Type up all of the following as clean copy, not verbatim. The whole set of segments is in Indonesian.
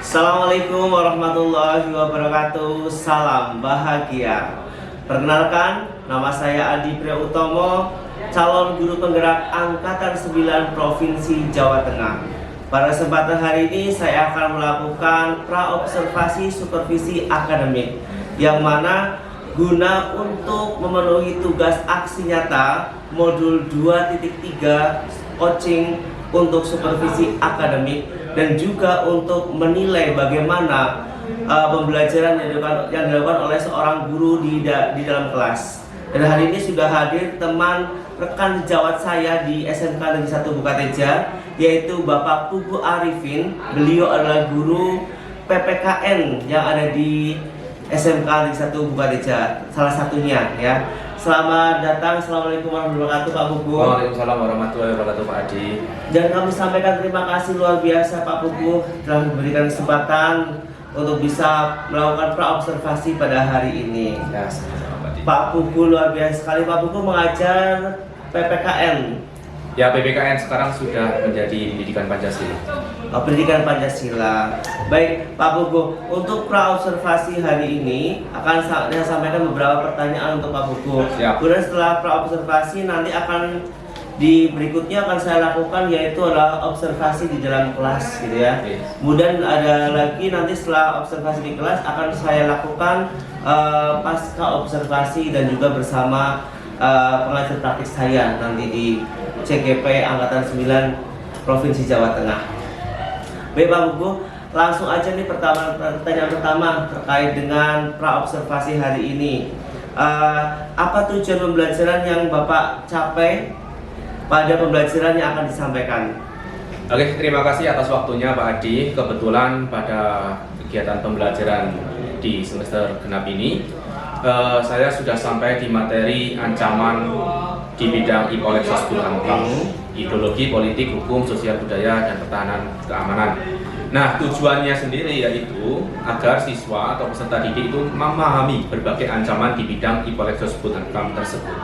Assalamualaikum warahmatullahi wabarakatuh. Salam bahagia. Perkenalkan, nama saya Adi Priautomo, calon guru penggerak Angkatan 9 Provinsi Jawa Tengah. Pada kesempatan hari ini saya akan melakukan praobservasi supervisi akademik, yang mana guna untuk memenuhi tugas aksi nyata modul 2.3 coaching untuk supervisi akademik, dan juga untuk menilai bagaimana pembelajaran yang dilakukan oleh seorang guru di dalam kelas. Dan hari ini sudah hadir teman rekan sejawat saya di SMK Negeri 1 Bukateja, yaitu Bapak Pugu Arifin. Beliau adalah guru PPKN yang ada di SMK Negeri 1 Bukateja, salah satunya ya. Selamat datang, Assalamualaikum warahmatullahi wabarakatuh Pak Pugu. Waalaikumsalam warahmatullahi wabarakatuh Pak Adi. Dan kami sampaikan terima kasih luar biasa Pak Pugu telah memberikan kesempatan untuk bisa melakukan praobservasi pada hari ini. Ya, sama-sama Pak Adi. Pak Pugu luar biasa sekali. Pak Pugu mengajar PPKN. Ya, PPKN sekarang sudah menjadi pendidikan Pancasila. Pendidikan Pancasila. Baik Pak Pugu, untuk praobservasi hari ini akan saya sampaikan beberapa pertanyaan untuk Pak Pugu. Siap. Kemudian setelah praobservasi nanti akan berikutnya akan saya lakukan, yaitu adalah observasi di dalam kelas gitu ya. Oke. Kemudian ada lagi nanti setelah observasi di kelas akan saya lakukan pasca observasi dan juga bersama pengajar praktik saya nanti di CGP Angkatan 9 Provinsi Jawa Tengah. Baik Pak Pugu, langsung aja nih pertanyaan pertama terkait dengan praobservasi hari ini. Apa tujuan pembelajaran yang Bapak capai pada pembelajaran yang akan disampaikan? Oke, terima kasih atas waktunya Pak Adi. Kebetulan pada kegiatan pembelajaran di semester genap ini, saya sudah sampai di materi ancaman di bidang IPOLEK Sospul Hankam, ideologi, politik, hukum, sosial budaya, dan pertahanan keamanan. Nah, tujuannya sendiri yaitu agar siswa atau peserta didik itu memahami berbagai ancaman di bidang IPOLEK Sospul Hankam tersebut.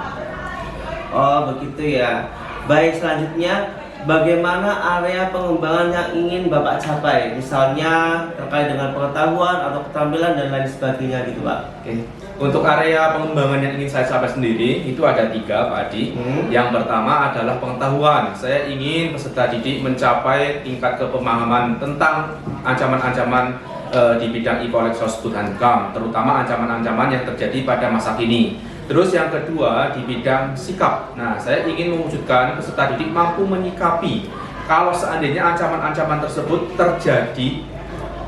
Oh begitu ya. Baik, selanjutnya bagaimana area pengembangan yang ingin Bapak capai? Misalnya terkait dengan pengetahuan atau keterampilan dan lain sebagainya gitu Pak. Oke. Untuk area pengembangan yang ingin saya capai sendiri itu ada 3 Pak Adi. Yang pertama adalah pengetahuan. Saya ingin peserta didik mencapai tingkat kepemahaman tentang ancaman-ancaman di bidang IPOLEK Sospul Hankam, terutama ancaman-ancaman yang terjadi pada masa kini. Terus yang kedua di bidang sikap. Nah, saya ingin mewujudkan peserta didik mampu menyikapi kalau seandainya ancaman-ancaman tersebut terjadi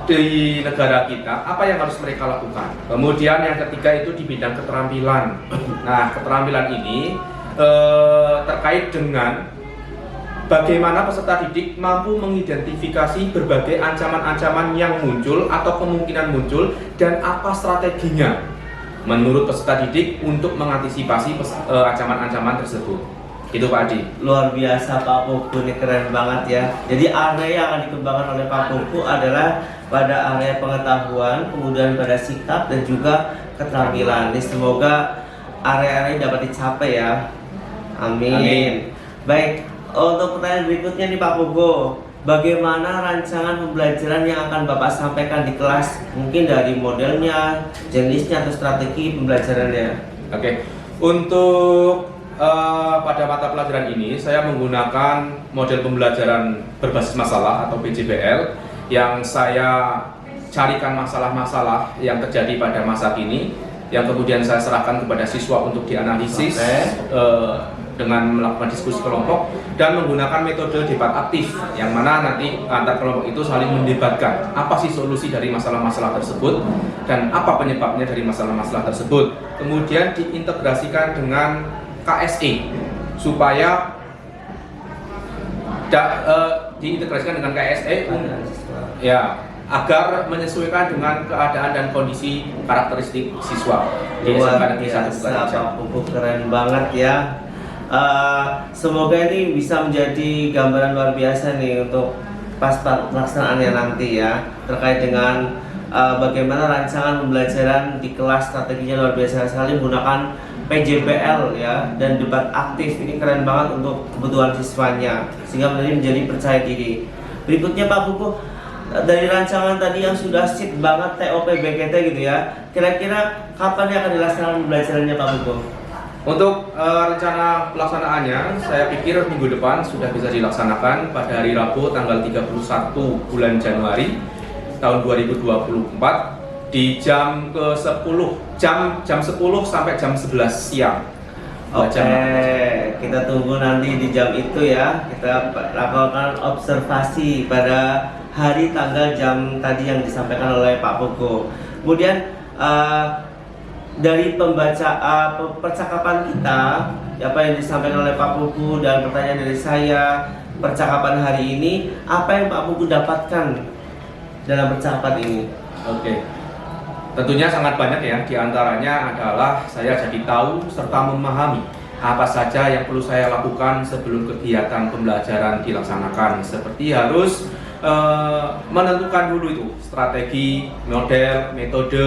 di negara kita, apa yang harus mereka lakukan. Kemudian yang ketiga itu di bidang keterampilan. Nah, keterampilan ini terkait dengan bagaimana peserta didik mampu mengidentifikasi berbagai ancaman-ancaman yang muncul atau kemungkinan muncul, dan apa strateginya menurut peserta didik untuk mengantisipasi ancaman-ancaman tersebut. Itu Pak Adi. Luar biasa Pak Pugu, ini keren banget ya. Jadi area yang akan dikembangkan oleh Pak Pugu adalah pada area pengetahuan, kemudian pada sikap dan juga keterampilan. Ini semoga area-area dapat dicapai ya. Amin. Amin. Baik, untuk pertanyaan berikutnya nih Pak Pugu, bagaimana rancangan pembelajaran yang akan Bapak sampaikan di kelas? Mungkin dari modelnya, jenisnya, atau strategi pembelajarannya. Oke. Untuk pada mata pelajaran ini saya menggunakan model pembelajaran berbasis masalah atau PJBL, yang saya carikan masalah-masalah yang terjadi pada masa kini, yang kemudian saya serahkan kepada siswa untuk dianalisis dengan melakukan diskusi kelompok dan menggunakan metode debat aktif, yang mana nanti antar kelompok itu saling mendebatkan apa sih solusi dari masalah-masalah tersebut dan apa penyebabnya dari masalah-masalah tersebut. Kemudian diintegrasikan dengan KSE supaya diintegrasikan dengan KSE ya, agar menyesuaikan dengan keadaan dan kondisi karakteristik siswa di SMK Negeri 1 Bukateja. Pak Pugu, keren banget ya. Semoga ini bisa menjadi gambaran luar biasa nih untuk pas pelaksanaannya nanti ya, terkait dengan bagaimana rancangan pembelajaran di kelas. Strateginya luar biasa sekali menggunakan PJBL ya, dan debat aktif. Ini keren banget untuk kebutuhan siswanya sehingga menjadi percaya diri. Berikutnya Pak Pugu, dari rancangan tadi yang sudah sip banget TOP BKT gitu ya, kira-kira kapan akan dilaksanakan pembelajarannya Pak Pugu? Untuk rencana pelaksanaannya, saya pikir minggu depan sudah bisa dilaksanakan pada hari Rabu tanggal 31 bulan Januari tahun 2024 di jam ke-10, jam 10 sampai jam 11 siang. Oke, kita tunggu nanti di jam itu ya. Kita lakukan observasi pada hari tanggal jam tadi yang disampaikan oleh Pak Pugu. Kemudian dari percakapan kita, apa yang disampaikan oleh Pak Pugu dan pertanyaan dari saya, percakapan hari ini, apa yang Pak Pugu dapatkan dalam percakapan ini? Oke, tentunya sangat banyak ya. Di antaranya adalah saya jadi tahu serta memahami apa saja yang perlu saya lakukan sebelum kegiatan pembelajaran dilaksanakan. Seperti harus menentukan dulu itu strategi, model, metode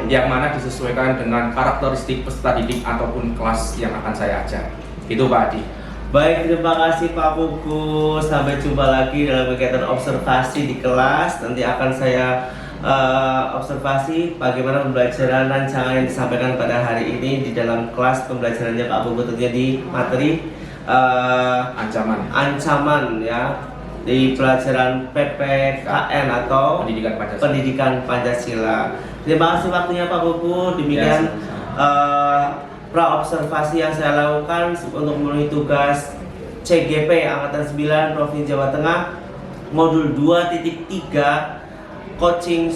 yang mana disesuaikan dengan karakteristik peserta didik ataupun kelas yang akan saya ajar. Itu Pak Adi. Baik, terima kasih Pak Pugu. Sampai jumpa lagi dalam kegiatan observasi di kelas. Nanti akan saya observasi bagaimana pembelajaran rancangan yang disampaikan pada hari ini di dalam kelas pembelajarannya Pak Pugu, tentunya di materi ancaman ya, di pelajaran PPKN atau Pendidikan Pancasila. Terima kasih waktunya Pak Pugu. Demikian pra-observasi yang saya lakukan untuk memenuhi tugas CGP Angkatan 9 Provinsi Jawa Tengah modul 2.3 coaching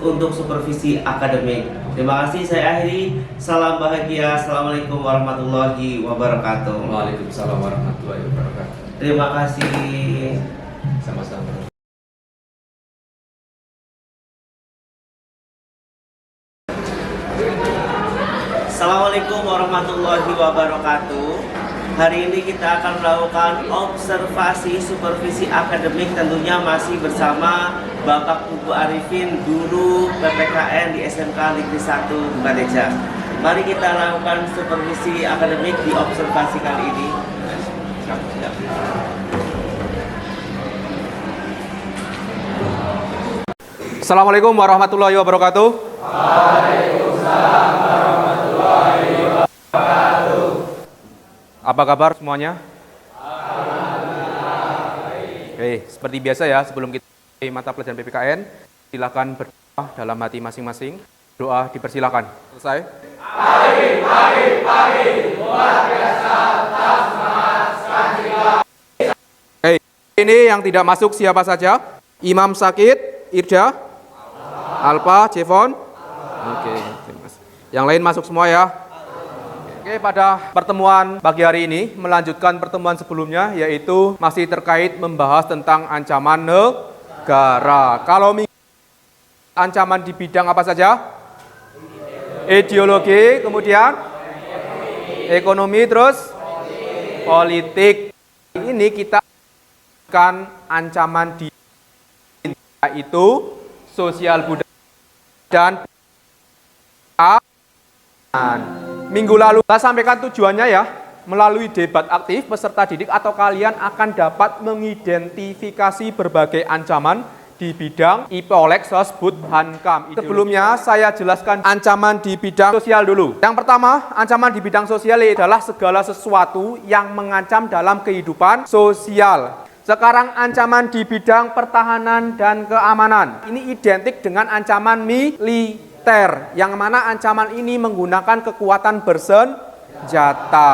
untuk supervisi akademik. Terima kasih, saya akhiri. Salam bahagia. Assalamualaikum warahmatullahi wabarakatuh. Waalaikumsalam warahmatullahi wabarakatuh. Terima kasih. Sama-sama. Assalamualaikum warahmatullahi wabarakatuh. Hari ini kita akan melakukan observasi supervisi akademik, tentunya masih bersama Bapak Pugu Arifin, guru PPKN di SMK Negeri 1 Bukateja. Mari kita lakukan supervisi akademik di observasi kali ini. Assalamualaikum warahmatullahi wabarakatuh. Waalaikumsalam warahmatullahi wabarakatuh. Apa kabar semuanya? Oke, seperti biasa ya, sebelum kita mulai mata pelajaran PPKN, silakan berdoa dalam hati masing-masing. Doa dipersilakan. Selesai? Pagi, luar biasa, tetap semangat, Oke, ini yang tidak masuk siapa saja? Imam Sakit, Irja, Alpa, Jevon. Oke, terima kasih. Yang lain masuk semua ya. Oke, pada pertemuan pagi hari ini melanjutkan pertemuan sebelumnya, yaitu masih terkait membahas tentang ancaman negara. Kalau ancaman di bidang apa saja? Ideologi, kemudian ekonomi, terus politik. Ini kita akan ancaman di itu sosial budaya dan minggu lalu saya sampaikan tujuannya ya, melalui debat aktif peserta didik atau kalian akan dapat mengidentifikasi berbagai ancaman di bidang IPOLEK, Sosbud, Hankam. Sebelumnya saya jelaskan ancaman di bidang sosial dulu. Yang pertama, ancaman di bidang sosial adalah segala sesuatu yang mengancam dalam kehidupan sosial. Sekarang ancaman di bidang pertahanan dan keamanan. Ini identik dengan ancaman militer, yang mana ancaman ini menggunakan kekuatan bersenjata.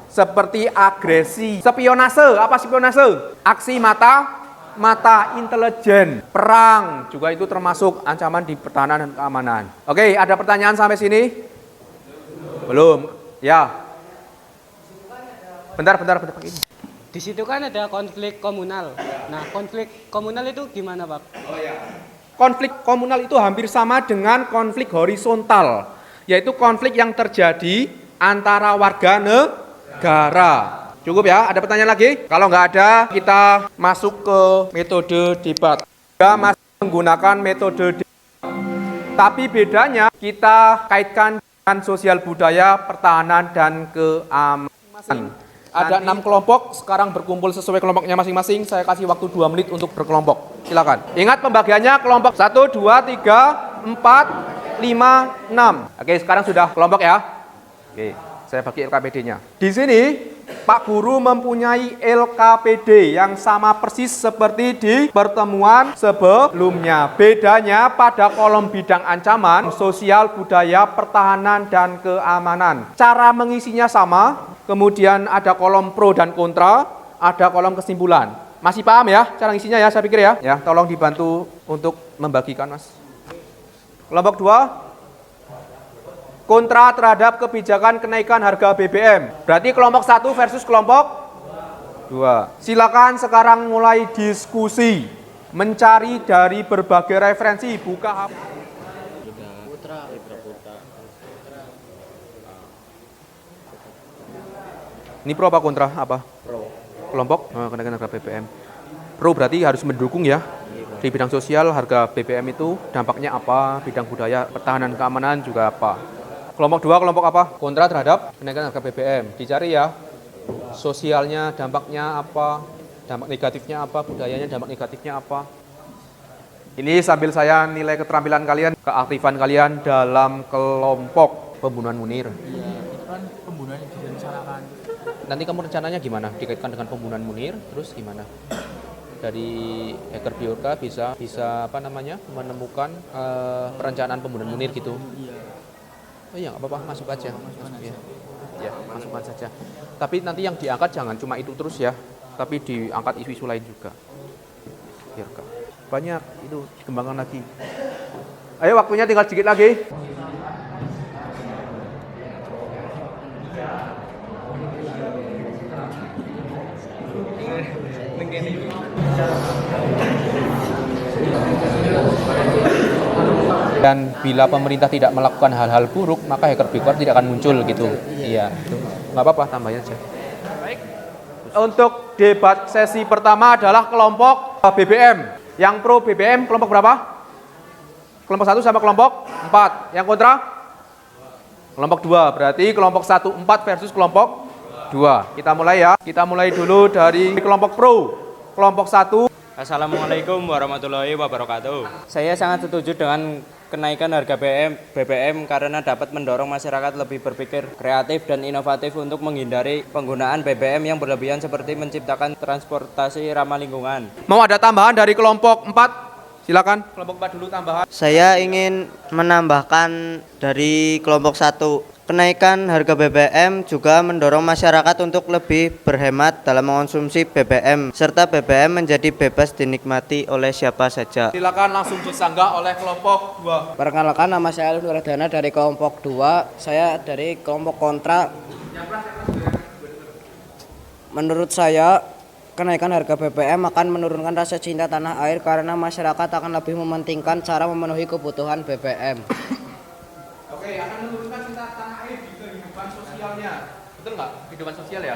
Seperti agresi, spionase. Apa spionase? Aksi mata intelijen, perang, juga itu termasuk ancaman di pertahanan dan keamanan. Oke, ada pertanyaan sampai sini? Belum? Ya. Bentar Pak. Di situ kan ada konflik komunal. Nah, konflik komunal itu gimana, Pak? Konflik komunal itu hampir sama dengan konflik horizontal, yaitu konflik yang terjadi antara warga negara. Cukup ya, ada pertanyaan lagi? Kalau nggak ada, kita masuk ke metode debat. Kita masih menggunakan metode debat, tapi bedanya kita kaitkan dengan sosial budaya, pertahanan, dan keamanan. Ada 6 kelompok, sekarang berkumpul sesuai kelompoknya masing-masing. Saya kasih waktu 2 menit untuk berkelompok. Silakan. Ingat pembagiannya kelompok 1, 2, 3, 4, 5, 6. Oke, sekarang sudah kelompok ya. Oke, saya bagi LKPD-nya. Di sini Pak Guru mempunyai LKPD yang sama persis seperti di pertemuan sebelumnya. Bedanya pada kolom bidang ancaman, sosial, budaya, pertahanan, dan keamanan. Cara mengisinya sama, kemudian ada kolom pro dan kontra, ada kolom kesimpulan. Masih paham ya cara ngisinya ya, saya pikir ya? Ya, tolong dibantu untuk membagikan, Mas. Kelompok 2. Kontra terhadap kebijakan kenaikan harga BBM. Berarti kelompok 1 versus kelompok 2. Silakan sekarang mulai diskusi. Mencari dari berbagai referensi. Buka HP. Ini pro apa kontra? Apa? Pro. Kelompok kenaikan harga BBM. Pro berarti harus mendukung ya. Di bidang sosial harga BBM itu dampaknya apa? Bidang budaya, pertahanan, keamanan juga apa? Kelompok 2, kelompok apa? Kontra terhadap kenaikan harga BBM. Dicari ya, sosialnya, dampaknya apa, dampak negatifnya apa, budayanya, dampak negatifnya apa. Ini sambil saya nilai keterampilan kalian, keaktifan kalian dalam kelompok pembunuhan Munir. Iya, itu kan pembunuhan yang direncanakan. Nanti kamu rencananya gimana? Dikaitkan dengan pembunuhan Munir, terus gimana? Dari hacker Biorka bisa menemukan perencanaan pembunuhan Munir gitu. Iya. Oh iya, nggak apa-apa, masuk aja. Ya, masukkan saja. Tapi nanti yang diangkat jangan cuma itu terus ya, tapi diangkat isu-isu lain juga. Biar banyak itu dikembangkan lagi. Ayo, waktunya tinggal sedikit lagi. Dan bila pemerintah tidak melakukan hal-hal buruk, maka hacker Biorka tidak akan muncul gitu. Iya, itu. Nggak apa-apa, tambahin aja. Baik. Untuk debat sesi pertama adalah kelompok BBM. Yang pro BBM kelompok berapa? Kelompok 1 sama kelompok 4. Yang kontra? Kelompok 2. Berarti kelompok 1, 4 versus kelompok 2. Kita mulai ya. Kita mulai dulu dari kelompok pro. Kelompok 1. Assalamualaikum warahmatullahi wabarakatuh. Saya sangat setuju dengan kenaikan harga BBM karena dapat mendorong masyarakat lebih berpikir kreatif dan inovatif untuk menghindari penggunaan BBM yang berlebihan seperti menciptakan transportasi ramah lingkungan. Mau ada tambahan dari kelompok 4? Silakan. Kelompok 4 dulu tambahan. Saya ingin menambahkan dari kelompok 1. Kenaikan harga BBM juga mendorong masyarakat untuk lebih berhemat dalam mengonsumsi BBM, serta BBM menjadi bebas dinikmati oleh siapa saja. Silakan langsung disanggah oleh kelompok 2. Perkenalkan, nama saya Alif Nuradana dari kelompok 2. Saya dari kelompok kontra. Menurut saya, kenaikan harga BBM akan menurunkan rasa cinta tanah air karena masyarakat akan lebih mementingkan cara memenuhi kebutuhan BBM. Oke, akan menurunkan cinta tanah air di kehidupan sosialnya. Betul nggak? Kehidupan sosial ya?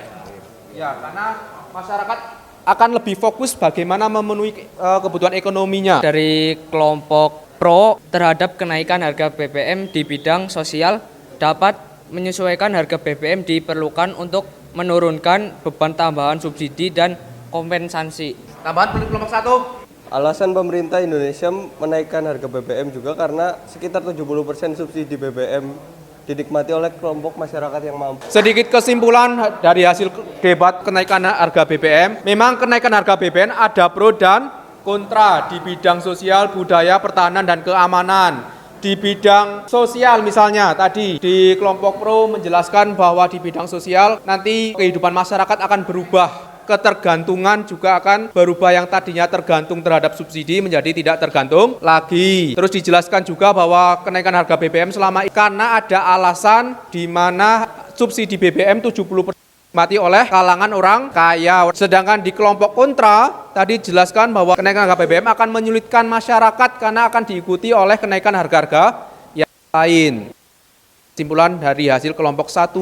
Ya, karena masyarakat akan lebih fokus bagaimana memenuhi kebutuhan ekonominya. Dari kelompok pro terhadap kenaikan harga BBM di bidang sosial dapat menyesuaikan harga BBM diperlukan untuk menurunkan beban tambahan subsidi dan kompensasi. Tambahan kelompok 1. Alasan pemerintah Indonesia menaikkan harga BBM juga karena sekitar 70% subsidi BBM dinikmati oleh kelompok masyarakat yang mampu. Sedikit kesimpulan dari hasil debat kenaikan harga BBM. Memang kenaikan harga BBM ada pro dan kontra di bidang sosial, budaya, pertahanan, dan keamanan. Di bidang sosial misalnya tadi di kelompok pro menjelaskan bahwa di bidang sosial nanti kehidupan masyarakat akan berubah. Ketergantungan juga akan berubah, yang tadinya tergantung terhadap subsidi menjadi tidak tergantung lagi. Terus dijelaskan juga bahwa kenaikan harga BBM selama ini karena ada alasan di mana subsidi BBM 70% dinikmati oleh kalangan orang kaya. Sedangkan di kelompok kontra tadi jelaskan bahwa kenaikan harga BBM akan menyulitkan masyarakat karena akan diikuti oleh kenaikan harga-harga yang lain. Kesimpulan dari hasil kelompok 1,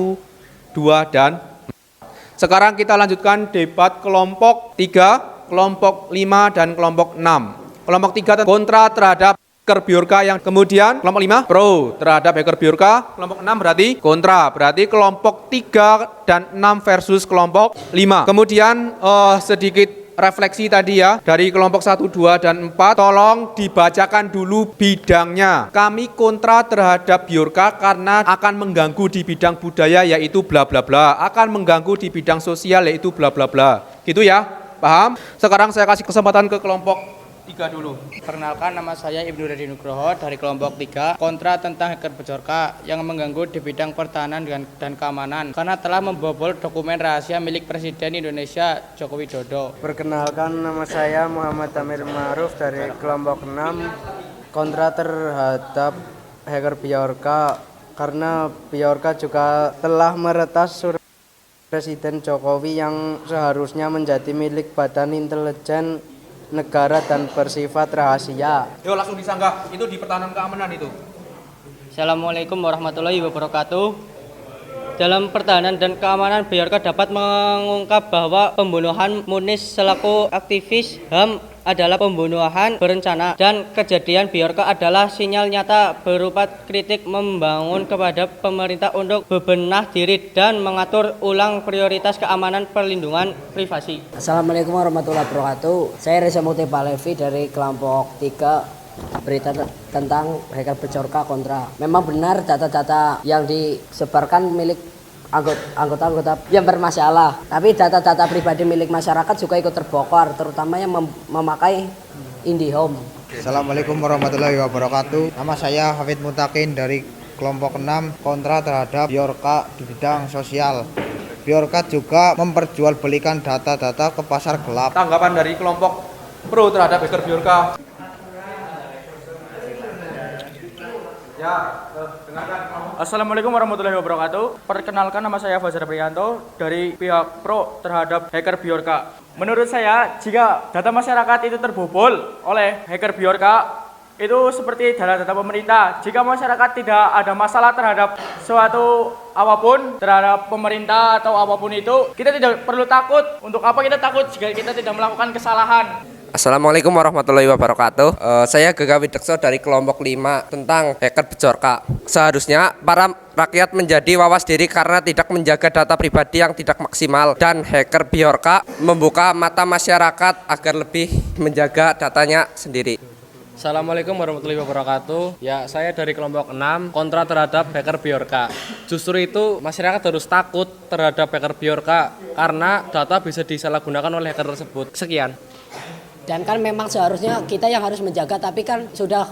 2, dan sekarang kita lanjutkan debat kelompok 3, kelompok 5, dan kelompok 6. Kelompok 3 kontra terhadap hacker Bjorka yang kemudian kelompok 5 pro terhadap hacker Bjorka, kelompok 6 berarti kontra, berarti kelompok 3 dan 6 versus kelompok 5. Kemudian sedikit refleksi tadi ya, dari kelompok 1, 2, dan 4, tolong dibacakan dulu bidangnya. Kami kontra terhadap Bjorka karena akan mengganggu di bidang budaya yaitu bla bla bla, akan mengganggu di bidang sosial yaitu bla bla bla. Gitu ya, paham? Sekarang saya kasih kesempatan ke kelompok 3 dulu. Perkenalkan, nama saya Ibnu Redi Nugroho dari kelompok 3, kontra tentang hacker Bjorka yang mengganggu di bidang pertahanan dan keamanan karena telah membobol dokumen rahasia milik Presiden Indonesia Joko Widodo. Perkenalkan, nama saya Muhammad Amir Ma'ruf dari kelompok 6, kontra terhadap hacker Bjorka karena Bjorka juga telah meretas surat Presiden Jokowi yang seharusnya menjadi milik Badan Intelijen Negara dan bersifat rahasia. Yuk langsung disanggah, itu di pertahanan keamanan itu. Assalamualaikum warahmatullahi wabarakatuh. Dalam pertahanan dan keamanan, Bjorka dapat mengungkap bahwa pembunuhan Munis selaku aktivis HAM adalah pembunuhan berencana dan kejadian Bjorka adalah sinyal nyata berupa kritik membangun kepada pemerintah untuk bebenah diri dan mengatur ulang prioritas keamanan perlindungan privasi. Assalamualaikum warahmatullahi wabarakatuh. Saya Reza Mukti Palevi dari kelompok 3, berita tentang hacker Bjorka kontra. Memang benar data-data yang disebarkan milik anggota-anggota yang bermasalah, tapi data-data pribadi milik masyarakat juga ikut terbongkar, terutama yang memakai IndiHome. Assalamualaikum warahmatullahi wabarakatuh. Nama saya Hafid Mutakin dari kelompok 6, kontra terhadap Bjorka di bidang sosial. Bjorka juga memperjualbelikan data-data ke pasar gelap. Tanggapan dari kelompok pro terhadap hacker Bjorka. Ya, dengarkan. Assalamualaikum warahmatullahi wabarakatuh. Perkenalkan, nama saya Fajar Priyanto dari pihak pro terhadap hacker Bjorka. Menurut saya, jika data masyarakat itu terbobol oleh hacker Bjorka, itu seperti data-data pemerintah. Jika masyarakat tidak ada masalah terhadap suatu apapun, terhadap pemerintah atau apapun itu, kita tidak perlu takut. Untuk apa kita takut jika kita tidak melakukan kesalahan? Assalamualaikum warahmatullahi wabarakatuh. Saya Gega Widekso dari kelompok 5 tentang hacker Bjorka. Seharusnya para rakyat menjadi wawas diri karena tidak menjaga data pribadi yang tidak maksimal, dan hacker Bjorka membuka mata masyarakat agar lebih menjaga datanya sendiri. Assalamualaikum warahmatullahi wabarakatuh. Ya, saya dari kelompok 6 kontra terhadap hacker Bjorka. Justru itu masyarakat harus takut terhadap hacker Bjorka karena data bisa disalahgunakan oleh hacker tersebut. Sekian. Dan kan memang seharusnya kita yang harus menjaga, tapi kan sudah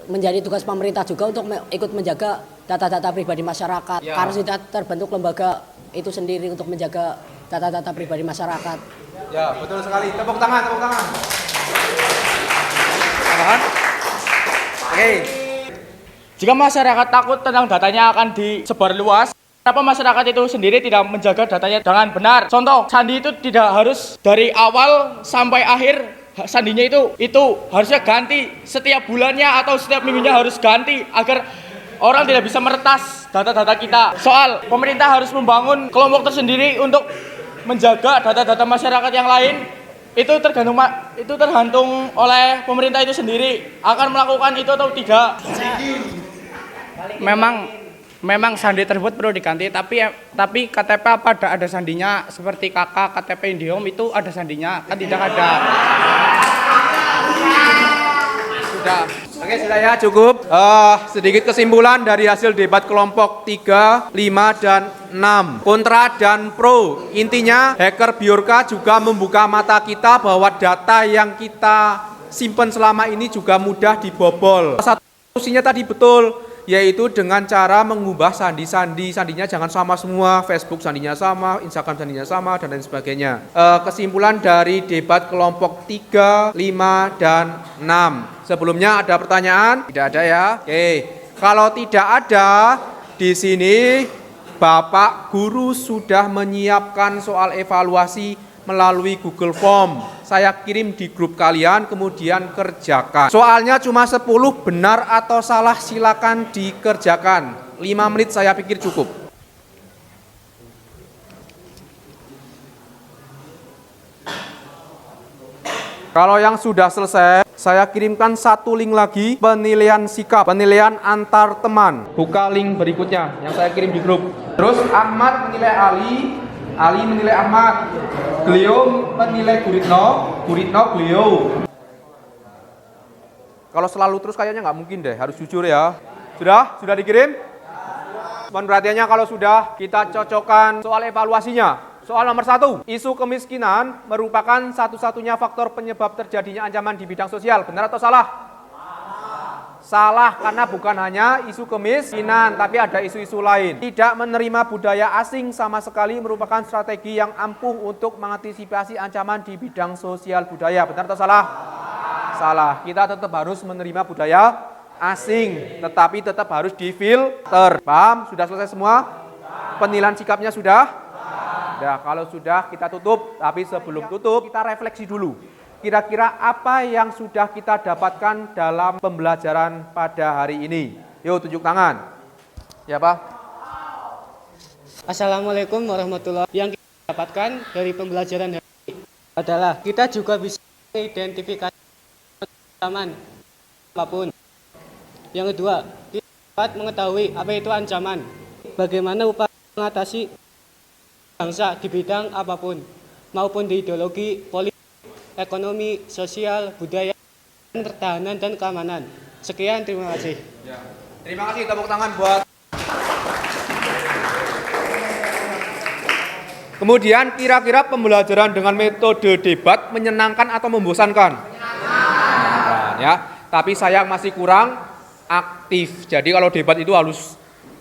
menjadi tugas pemerintah juga untuk ikut menjaga data-data pribadi masyarakat. Ya. Karena sudah terbentuk lembaga itu sendiri untuk menjaga data-data pribadi masyarakat. Ya, betul sekali. Tepuk tangan, tepuk tangan. Oke. Jika masyarakat takut tentang datanya akan disebar luas, kenapa masyarakat itu sendiri tidak menjaga datanya dengan benar? Contoh, sandi itu tidak harus dari awal sampai akhir sandinya itu harusnya ganti setiap bulannya atau setiap minggunya harus ganti agar orang tidak bisa meretas data-data kita. Soal pemerintah harus membangun kelompok tersendiri untuk menjaga data-data masyarakat yang lain. Itu tergantung oleh pemerintah itu sendiri akan melakukan itu atau tidak. Memang sandi tersebut perlu diganti, tapi KTP apa ada sandinya, seperti KK, KTP IndiHome itu ada sandinya, kan tidak ada. Sudah. Oke, sudah ya, cukup. Sedikit kesimpulan dari hasil debat kelompok 3, 5, dan 6. Kontra dan pro. Intinya, hacker Bjorka juga membuka mata kita bahwa data yang kita simpan selama ini juga mudah dibobol. Solusinya tadi betul, yaitu dengan cara mengubah sandinya jangan sama semua, Facebook sandinya sama, Instagram sandinya sama, dan lain sebagainya. Kesimpulan dari debat kelompok 3, 5, dan 6. Sebelumnya ada pertanyaan? Tidak ada ya? Oke. Kalau tidak ada, di sini Bapak Guru sudah menyiapkan soal evaluasi melalui Google Form. Saya kirim di grup kalian, kemudian kerjakan. Soalnya cuma 10, benar atau salah silakan dikerjakan. 5 menit saya pikir cukup. Kalau yang sudah selesai, saya kirimkan satu link lagi, penilaian sikap, penilaian antar teman. Buka link berikutnya yang saya kirim di grup. Terus Ahmad menilai Ali, Ali menilai Ahmad, Glio menilai Guritno, Guritno Glio. Kalau selalu terus kayaknya nggak mungkin deh, harus jujur ya. Sudah? Sudah dikirim? Mohon perhatiannya kalau sudah, kita cocokkan soal evaluasinya. Soal nomor 1, isu kemiskinan merupakan satu-satunya faktor penyebab terjadinya ancaman di bidang sosial. Benar atau salah? Salah, karena bukan hanya isu kemiskinan, tapi ada isu-isu lain. Tidak menerima budaya asing sama sekali merupakan strategi yang ampuh untuk mengantisipasi ancaman di bidang sosial budaya. Benar atau salah? Salah, kita tetap harus menerima budaya asing, tetapi tetap harus difilter. Paham? Sudah selesai semua? Penilaian sikapnya sudah? Nah, kalau sudah kita tutup, tapi sebelum tutup kita refleksi dulu. Kira-kira apa yang sudah kita dapatkan dalam pembelajaran pada hari ini? Yuk tunjuk tangan. Ya Pak? Assalamualaikum warahmatullahi wabarakatuh. Yang kita dapatkan dari pembelajaran hari ini adalah kita juga bisa mengidentifikasi ancaman apapun. Yang kedua, kita dapat mengetahui apa itu ancaman. Bagaimana upaya mengatasi bangsa di bidang apapun, maupun di ideologi, politik, ekonomi, sosial, budaya, pertahanan, dan keamanan. Sekian, terima kasih. Ya. Terima kasih, tepuk tangan buat. Kemudian kira-kira pembelajaran dengan metode debat menyenangkan atau membosankan? Menyenangkan. Ya, tapi saya masih kurang aktif. Jadi kalau debat itu harus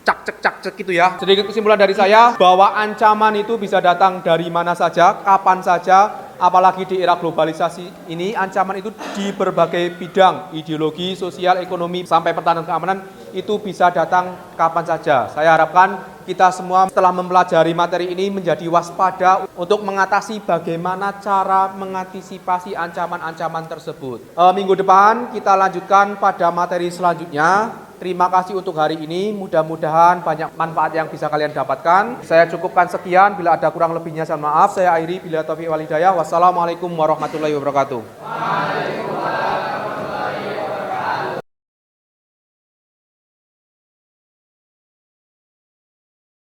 cak gitu ya. Sedikit kesimpulan dari saya bahwa ancaman itu bisa datang dari mana saja, kapan saja, apalagi di era globalisasi ini ancaman itu di berbagai bidang, ideologi, sosial, ekonomi, sampai pertahanan keamanan itu bisa datang kapan saja. Saya harapkan kita semua setelah mempelajari materi ini menjadi waspada untuk mengatasi bagaimana cara mengantisipasi ancaman-ancaman tersebut. Minggu depan kita lanjutkan pada materi selanjutnya. Terima kasih untuk hari ini, mudah-mudahan banyak manfaat yang bisa kalian dapatkan. Saya cukupkan sekian, bila ada kurang lebihnya saya maaf. Saya akhiri, bila taufiq wal hidayah. Wassalamualaikum warahmatullahi wabarakatuh.